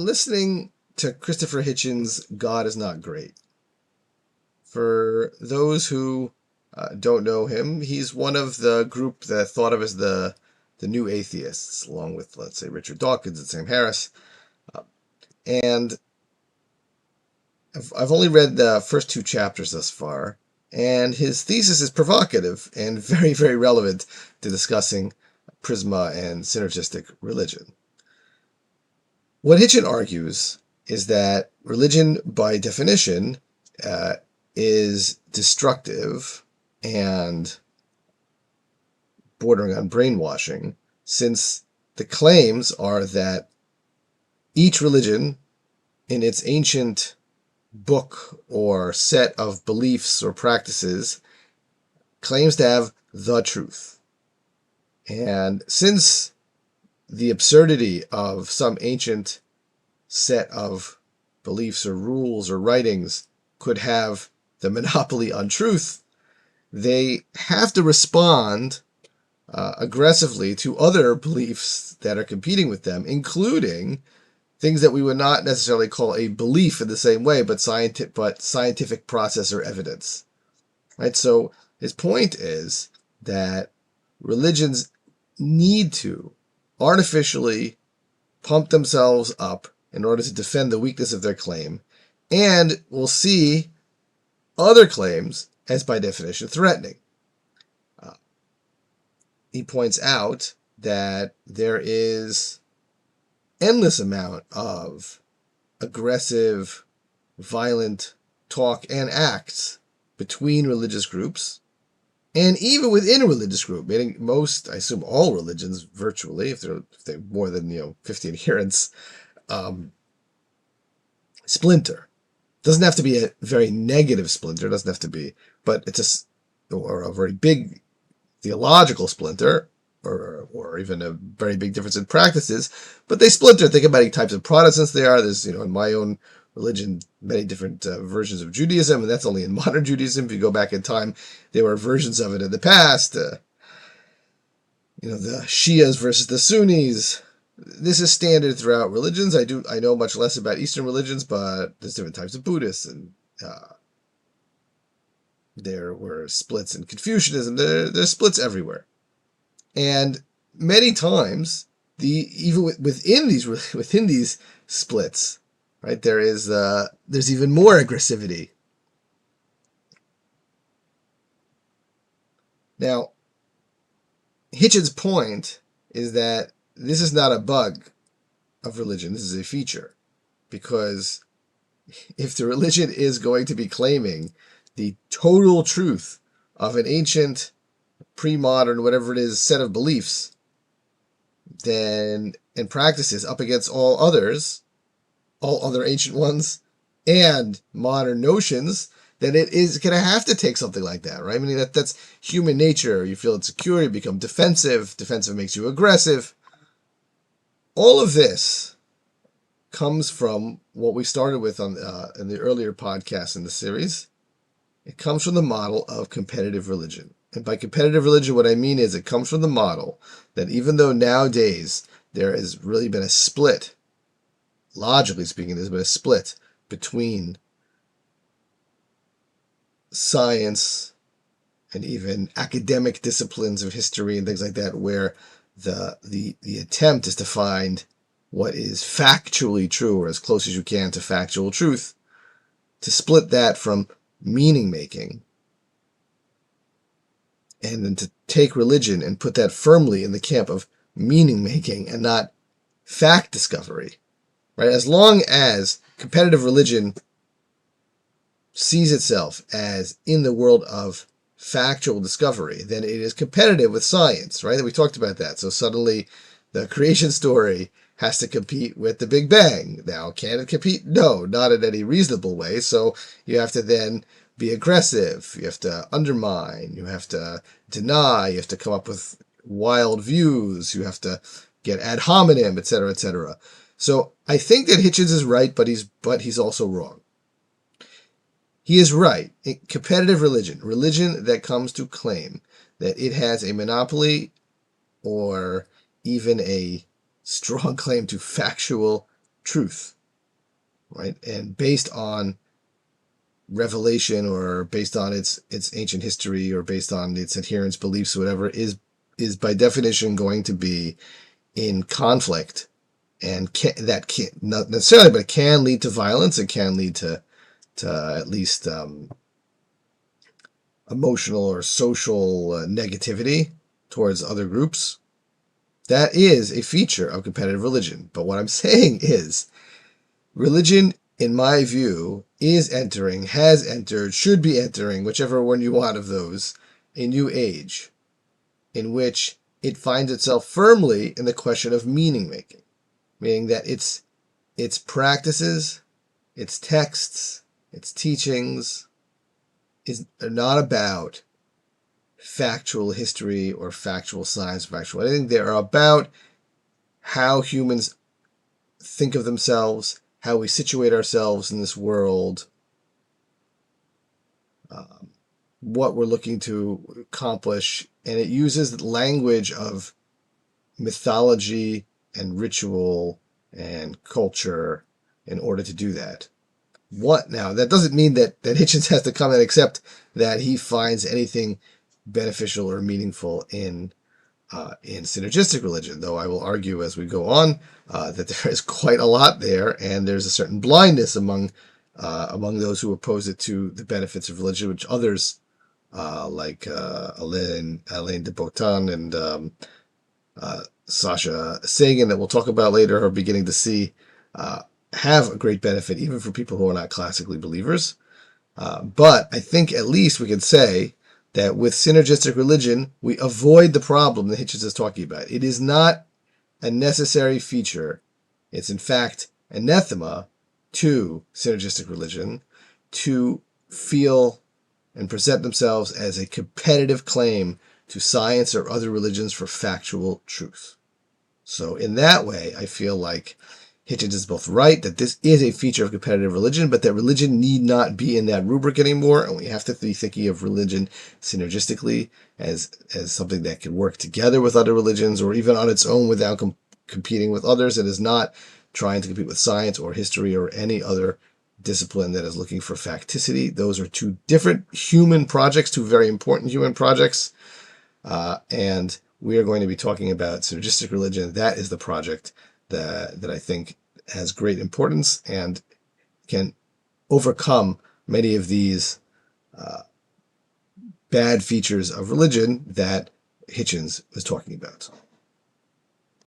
listening to Christopher Hitchens' God is Not Great. For those who don't know him, he's one of the group that thought of as the new atheists, along with, let's say, Richard Dawkins and Sam Harris. And I've only read the first 2 chapters thus far, and his thesis is provocative and very, very relevant to discussing prisma and synergistic religion. What Hitchens argues is that religion, by definition, is destructive and bordering on brainwashing, since the claims are that each religion in its ancient book or set of beliefs or practices claims to have the truth. And since the absurdity of some ancient set of beliefs or rules or writings could have the monopoly on truth, they have to respond aggressively to other beliefs that are competing with them, including things that we would not necessarily call a belief in the same way, but scientific process or evidence. Right? So his point is that religions need to artificially pump themselves up in order to defend the weakness of their claim, and will see other claims as, by definition, threatening. He points out that there is endless amount of aggressive, violent talk and acts between religious groups, and even within a religious group, meaning most, I assume all religions virtually, if they're more than 50 adherents, splinter. Doesn't have to be a very negative splinter, doesn't have to be, but it's a very big theological splinter, or even a very big difference in practices, but they splinter. Think about how many types of Protestants there are. There's, in my own religion, many different versions of Judaism, and that's only in modern Judaism. If you go back in time, there were versions of it in the past. The Shias versus the Sunnis. This is standard throughout religions. I know much less about Eastern religions, but there's different types of Buddhists, and there were splits in Confucianism. There's splits everywhere. And many times, even within these splits, right, there's even more aggressivity. Now, Hitchens' point is that this is not a bug of religion. This is a feature, because if the religion is going to be claiming the total truth of an ancient, pre-modern, whatever it is, set of beliefs, then, and practices up against all other ancient ones, and modern notions, then it is going to have to take something like that, right? I mean, that's human nature. You feel insecure, you become defensive. Defensive makes you aggressive. All of this comes from what we started with in the earlier podcast in the series. It comes from the model of competitive religion. And by competitive religion, what I mean is it comes from the model that even though nowadays there has really been a split, logically speaking, there's been a split between science and even academic disciplines of history and things like that, where the attempt is to find what is factually true, or as close as you can to factual truth, to split that from meaning making, and then to take religion and put that firmly in the camp of meaning making and not fact discovery, right? As long as competitive religion sees itself as in the world of factual discovery, then it is competitive with science, right? We talked about that. So suddenly the creation story has to compete with the Big Bang. Now, can it compete? No, not in any reasonable way. So you have to then be aggressive. You have to undermine. You have to deny. You have to come up with wild views. You have to get ad hominem, etc., etc. So I think that Hitchens is right, but he's also wrong. He is right. Competitive religion that comes to claim that it has a monopoly or even a strong claim to factual truth, right? And based on revelation, or based on its ancient history, or based on its adherents' beliefs, whatever, is by definition going to be in conflict, and that can't, not necessarily, but it can lead to violence. It can lead to at least emotional or social negativity towards other groups. That is a feature of competitive religion. But what I'm saying is, religion, in my view, is entering, has entered, should be entering, whichever one you want of those, a new age in which it finds itself firmly in the question of meaning making, meaning that its practices, its texts, its teachings are not about factual history or factual science, factual anything. They are about how humans think of themselves, how we situate ourselves in this world, what we're looking to accomplish, and it uses language of mythology and ritual and culture in order to do that. What now? That doesn't mean that Hitchens has to come and accept that he finds anything beneficial or meaningful in synergistic religion, though I will argue as we go on that there is quite a lot there, and there's a certain blindness among those who oppose it to the benefits of religion, which others like Alain de Botton and Sasha Sagan, that we'll talk about later, are beginning to see have a great benefit, even for people who are not classically believers. But I think at least we can say that with synergistic religion, we avoid the problem that Hitchens is talking about. It is not a necessary feature. It's in fact anathema to synergistic religion to feel and present themselves as a competitive claim to science or other religions for factual truth. So in that way, I feel like Hitchens is both right that this is a feature of competitive religion, but that religion need not be in that rubric anymore, and we have to be thinking of religion synergistically as something that can work together with other religions, or even on its own without competing with others. It is not trying to compete with science or history or any other discipline that is looking for facticity. Those are two different human projects, two very important human projects, and we are going to be talking about synergistic religion. That is the project that I think has great importance and can overcome many of these bad features of religion that Hitchens was talking about.